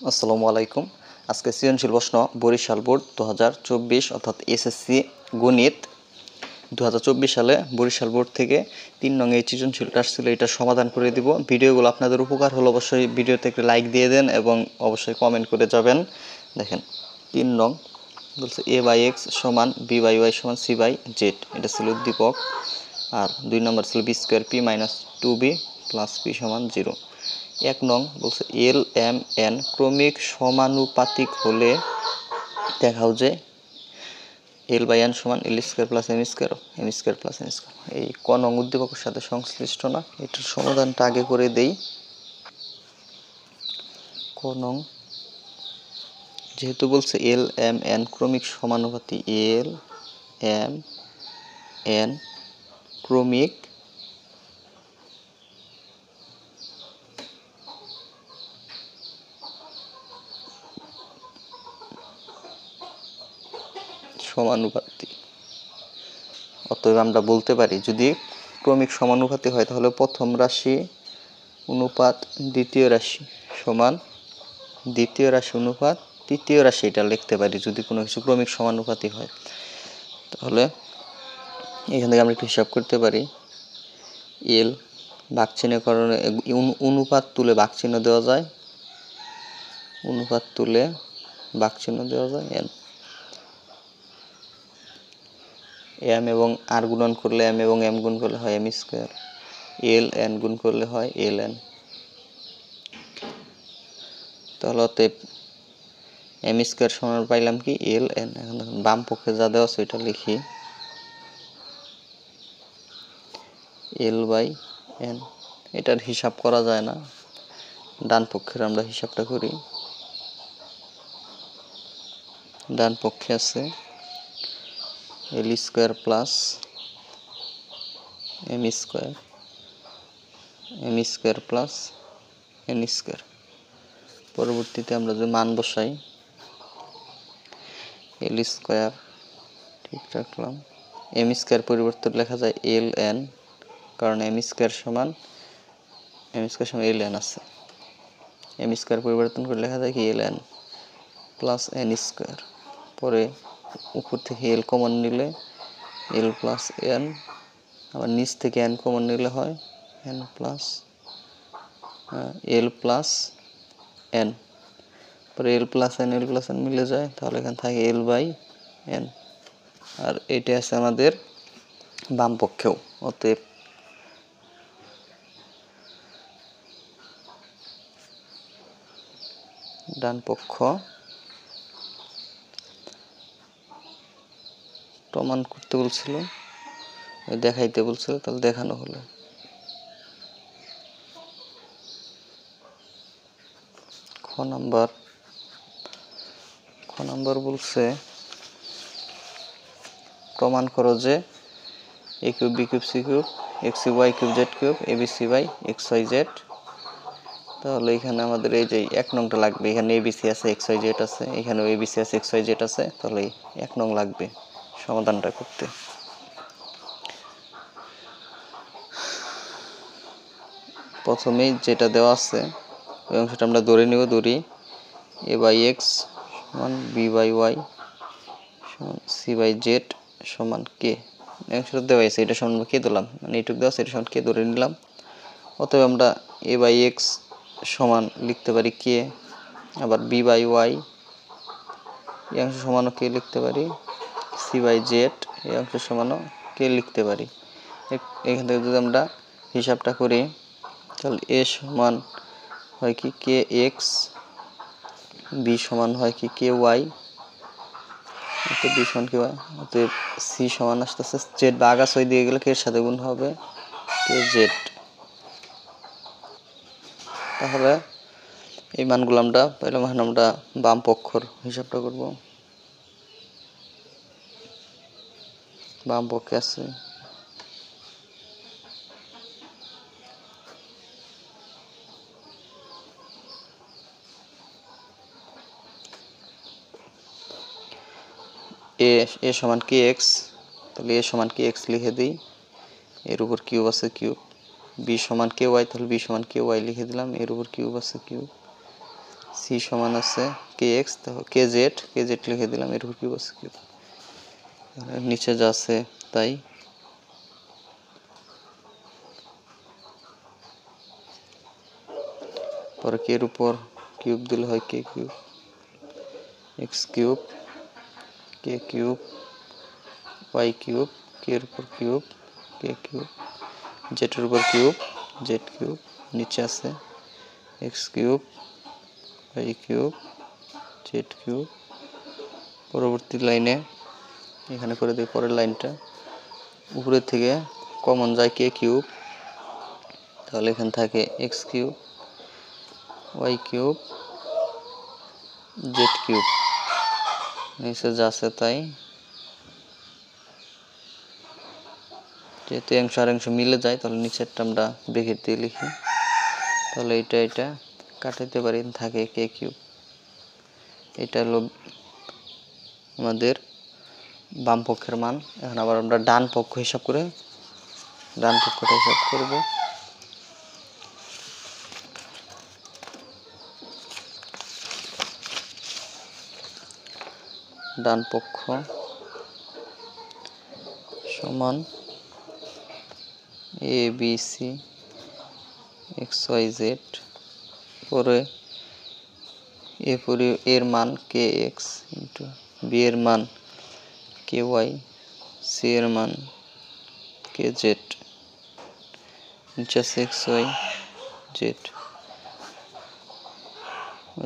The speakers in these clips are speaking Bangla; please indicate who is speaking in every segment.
Speaker 1: আসসালামু আলাইকুম। আজকে সৃজনশীল প্রশ্ন বরিশাল বোর্ড 2024 অর্থাৎ এসএসসি গণিত 2024 সালে বরিশাল বোর্ড থেকে 3 নং এই সৃজনশীলটা আসছিল, এটা সমাধান করে দিব। ভিডিওগুলো আপনাদের উপকার হলে অবশ্যই ভিডিওতে একটি লাইক দিয়ে দেন এবং অবশ্যই কমেন্ট করে যাবেন। দেখেন 3 নং বলছে a/x সমান b/y সমান c/z, এটা ছিল উদ্দীপক। আর 2 নম্বর ছিল b square p minus 2b plus p সমান 0। 1 নং বলছে এল এম এন ক্রমিক সমানুপাতিক হলে দেখাও যে l/n সমান l square plus m square plus n square. এই ক নং উদ্দীপকের সাথে সংশ্লিষ্ট না, এটার সমাধানটা আগে করে দেই। ক নং যেহেতু বলছে এল এম এন ক্রমিক সমানুপাতি, এল এম এন ক্রমিক সমানুপাতি, অতএব আমরা বলতে পারি যদি ক্রমিক সমানুপাতি হয় তাহলে প্রথম রাশি অনুপাত দ্বিতীয় রাশি সমান দ্বিতীয় রাশি অনুপাত তৃতীয় রাশি, এটা লিখতে পারি যদি কোনো কিছু ক্রমিক সমানুপাতি হয়। তাহলে এখান থেকে আমরা একটু হিসাব করতে পারি। এল ভাগচিহ্নকরণে অনুপাত তুলে ভাগচিহ্ন দেওয়া যায়, অনুপাত তুলে ভাগচিহ্ন দেওয়া যায়। এম এবং আর গুণন করলে এম এবং এম গুণ করলে হয় এম স্কোয়ার, এল এন গুণ করলে হয় এল এন। তাহলে অতএব এম স্কোয়ার সমান পাইলাম কি এল এন। এখন দেখুন বাম পক্ষে যা দেওয়া আছে ওইটা লিখি, এল বাই এন। এটার হিসাব করা যায় না, ডান পক্ষের আমরা হিসাবটা করি। ডান পক্ষে আছে L square plus M square plus N square. পরবর্তীতে আমরা যে মান বসাই, এল স্কোয়ার ঠিক রাখলাম, এম স্কোয়ার পরিবর্তন লেখা যায় এল এন, কারণ এম স্কোয়ার সমান এল এন আছে। এম স্কোয়ার পরিবর্তন করে লেখা যায় কি L N plus N square. পরে উপর থেকে এল কমন নিলে এল প্লাস এন, আবার নিচ থেকে এন কমন নিলে হয় এন প্লাস এন। পরে এল প্লাস এন মিলে যায়, তাহলে এখানে থাকে এল বাই এন। আর এটা আছে আমাদের বাম পক্ষেও, অতএব ডান পক্ষ প্রমাণ করতে বলছিল, দেখাইতে বলছিল, তাহলে দেখানো হলো। খ নাম্বার বলছে প্রমাণ করো যে a cube b cube c cube x cube Y cube Z cube a b c by x y z. তাহলে এখানে আমাদের এই যে 1 নংটা লাগবে, এখানে এবিসি আছে এক্স ওয়াই জেড আছে, এখানেও এবিসি আছে এক্স ওয়াই জেড আছে, তাহলে 1 নং লাগবে সমাধানটা করতে। প্রথমেই যেটা দেওয়া আছে ওই অংশটা আমরা ধরে নেব, ধরি এ বাই এক্স সমান বি বাই ওয়াই সমান সি বাই জেড সমান কে। অংশটা দেওয়া আছে, এটা সমান কে ধরলাম, মানে এইটুকু দেওয়া আছে, এটা সমান কে ধরে নিলাম। অতএব আমরা এ বাই এক্স সমান লিখতে পারি কে, আবার বি বাই ওয়াই এই অংশ সমানও কে লিখতে পারি, সি বাই জেড এই অংশ সমানও কে লিখতে পারি। এখান থেকে যদি আমরা হিসাবটা করি তাহলে এ সমান হয় কি কে এক্স, বি সমান হয় কি কে ওয়াই, বি সমান কে ওয়াই, অতএব সি সমান আসতেছে জেড বা আগা 6 দিয়ে গেলে কে এর সাথে গুণ হবে কে জেড। তাহলে এই মানগুলো আমরা পেলাম। এখন আমরা বাম পক্ষর হিসাবটা করব। বাম পক্ষে আছে এ সমান কে এক্স, তাহলে এ সমান কে এক্স লিখে দিই, এর উপর কিউব আছে কিউব। বি সমান কে ওয়াই, তাহলে বি সমান কে ওয়াই লিখে দিলাম, এর উপর কিউব আছে কিউব। সি সমান আছে kx, তাহলে kz লিখে দিলাম, এর উপর কিউব আছে কিউব, নিচে যা আছে তাই। পরে কে এর উপর কিউব দিলে হয় K cube, x cube, K cube, Y cube, কে এর উপর কিউব, কে কিউব, জেড এর উপর কিউব, জেড কিউব, নিচে আছে X cube, Y cube, Z cube. পরবর্তী লাইনে এখানে করে দিই, পরের লাইনটা উপরের থেকে কমন যায় কে কিউব, তাহলে এখানে থাকে X cube, Y cube, Z cube, নিচে যা আছে তাই। যেহেতু অংশ আর অংশ মিলে যায় তাহলে নিচেরটা আমরা ব্রেকেট দিয়ে লিখি, তাহলে এটা কাটাইতে পারি, থাকে কে কিউব। এটা হলো আমাদের বাম পক্ষের মান। এখন আবার আমরা ডান পক্ষ হিসাব করে ডান পক্ষটা হিসাব করব। ডান পক্ষ সমান a b c x y z, পরে এর মান কে এক্স ইন্টু বি এর মান কে ওয়াই, সি এর মান কে জেড, নিচে আছে এক্স ওয়াই জেড।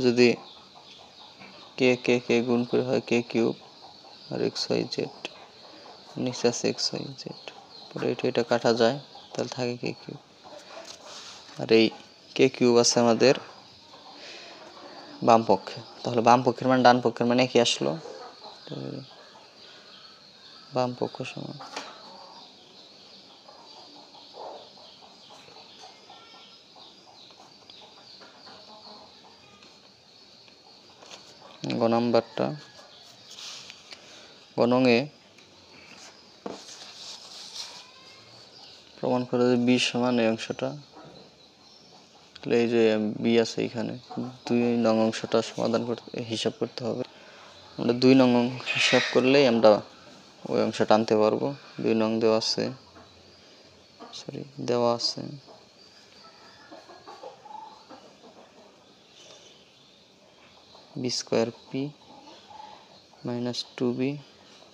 Speaker 1: যদি কে কে কে গুণ করে হয় কে কিউব আর এক্স ওয়াই জেড, নিচে আছে এক্স ওয়াই জেড, পরে এটা কাটা যায়, তাহলে থাকে কে কিউব। আর এই কে কিউব আছে আমাদের বাম পক্ষে, তাহলে বাম পক্ষের মান ডান পক্ষের মানে কি আসলো, বাম পক্ষ সমান গ নাম্বারটা। গণঙে প্রমাণ করে যে বি সমান এই অংশটা, এই যে বি আছে এখানে 2 নং অংশটা সমাধান করতে হিসাব করতে হবে। আমরা 2 নং হিসাব করলেই আমরা ওই অংশটা আনতে পারবো। 2 নং দেওয়া আছে B square P minus 2b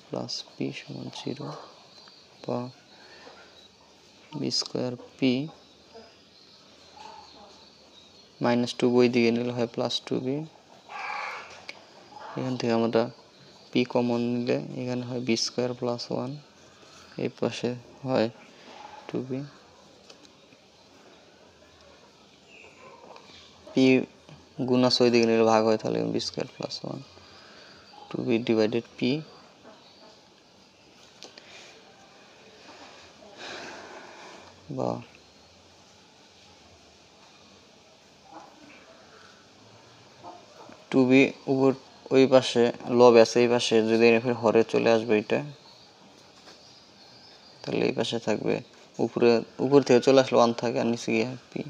Speaker 1: plus P সমান 0, বা বি স্কোয়ার পি মাইনাস 2 বই দিকে নিলে হয় প্লাস 2b। এখান থেকে আমরা পি কমন নিলে এখানে হয় বি স্কোয়ার প্লাস 1, এই পাশে হয় 2b। পি গুণা 6 দিকে নিলে ভাগ হয়, তাহলে B square plus 1 2b divided P, বা 2b উপর ওই পাশে লব আছে, এই পাশে যদি হরে চলে আসবে এটা, তাহলে এই পাশে থাকবে উপর থেকে চলে আসলে 1 থাকে, আর নিচে গিয়ে পি।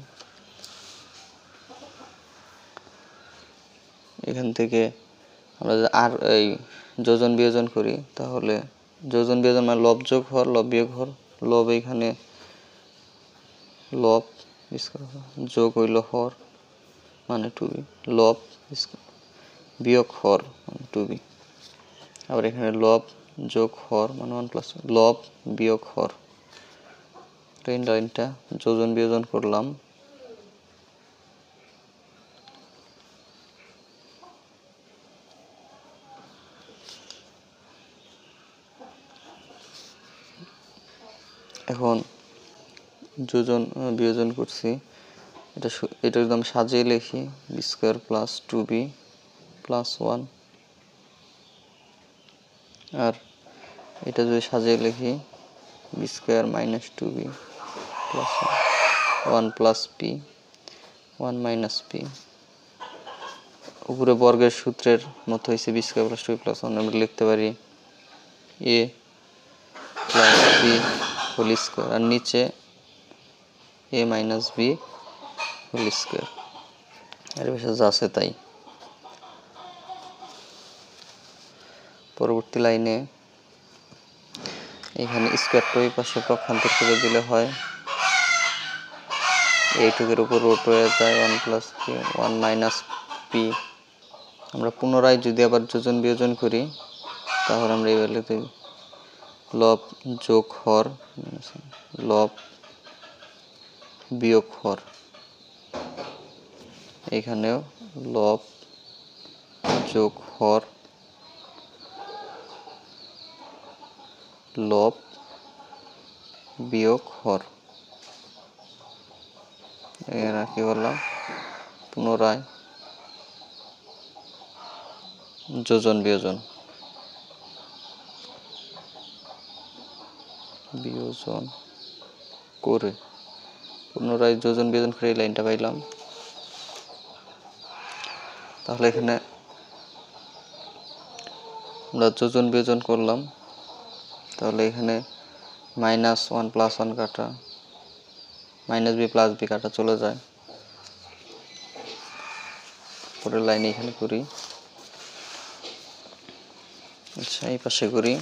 Speaker 1: এখান থেকে আমরা আর এই যোজন বিয়োজন করি, তাহলে যোজন বিয়োজন মানে লব যোগ হর, লব বিয়োগ হর, লব এখানে লব যোগ হইল হর মানে 2b, লব বিয়োগ হর মানে 2b, আবার এখানে লব যোগ হর মানে 1 প্লাস লব বিয়োগ হর। এই লাইনটা যোজন বিয়োজন করলাম, এখন যোজন বিয়োজন করছি, এটা একদম সাজিয়ে লিখি, B square plus 2b plus 1, আর এটা যদি সাজিয়ে লিখি B square minus 2b plus 1 plus P 1 minus P. উপরে বর্গের সূত্রের মতো হয়েছে B square plus 2b plus 1, আমরা লিখতে পারি এ প্লাস বি হোল স্কোয়ার, আর নিচে এ মাইনাস বি হোল স্কোয়ার, এর পাশে যা আছে তাই। পরবর্তী লাইনে এখানে স্কোয়ারটা ওই পাশে পক্ষান্তর করে দিলে হয় এইটুকের উপর রুট হয়ে যায় 1 প্লাস পি 1 মাইনাস পি। আমরা পুনরায় যদি আবার যোজন বিয়োজন করি তাহলে আমরা এই ভ্যালুতে লব যোগ হর লব বিয়োগ হর, এখানেও লব যোগ হর লব বিয়োগ হর। এরা কি বললাম পুনরায় যোজন বিয়োজন করে পুনরায় যোজন বিয়োজন করে এই লাইনটা পাইলাম। তাহলে এখানে আমরা যোজন বিয়োজন করলাম, তাহলে এখানে -1 + 1 কাটা -b + b কাটা চলে যায়। পরের লাইনে এখানে করি, আচ্ছা এই পাশে করি।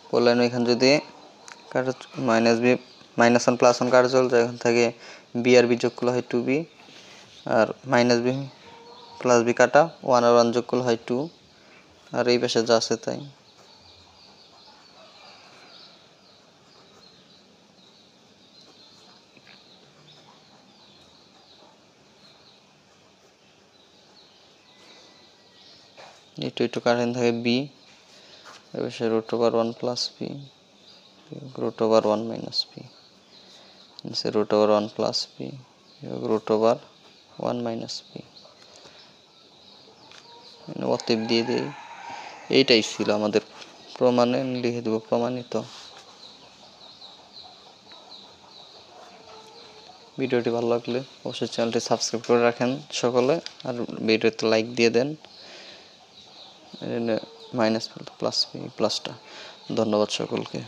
Speaker 1: পরের লাইনে এখানে যদি কাটা -1 + 1 কাটা চলে যায়, এখান থেকে b আর b যোগ করলে হয় 2b, আর -b + b কাটা 1 আর 1 যোগ করলে হয় 2, আর এই পাশে যা আছে তাই। একটু কারেন্ট থাকে b, এই পাশে √1 + p √1 - p, নিচে √1 + p √1 - p। অতএব দিয়ে দিই, এইটাই ছিল আমাদের প্রমাণে, লিখে দেব প্রমাণিত। ভিডিওটি ভালো লাগলে অবশ্যই চ্যানেলটি সাবস্ক্রাইব করে রাখেন সকলে, আর ভিডিওতে লাইক দিয়ে দেন। -+ p প্লাসটা। ধন্যবাদ সকলকে।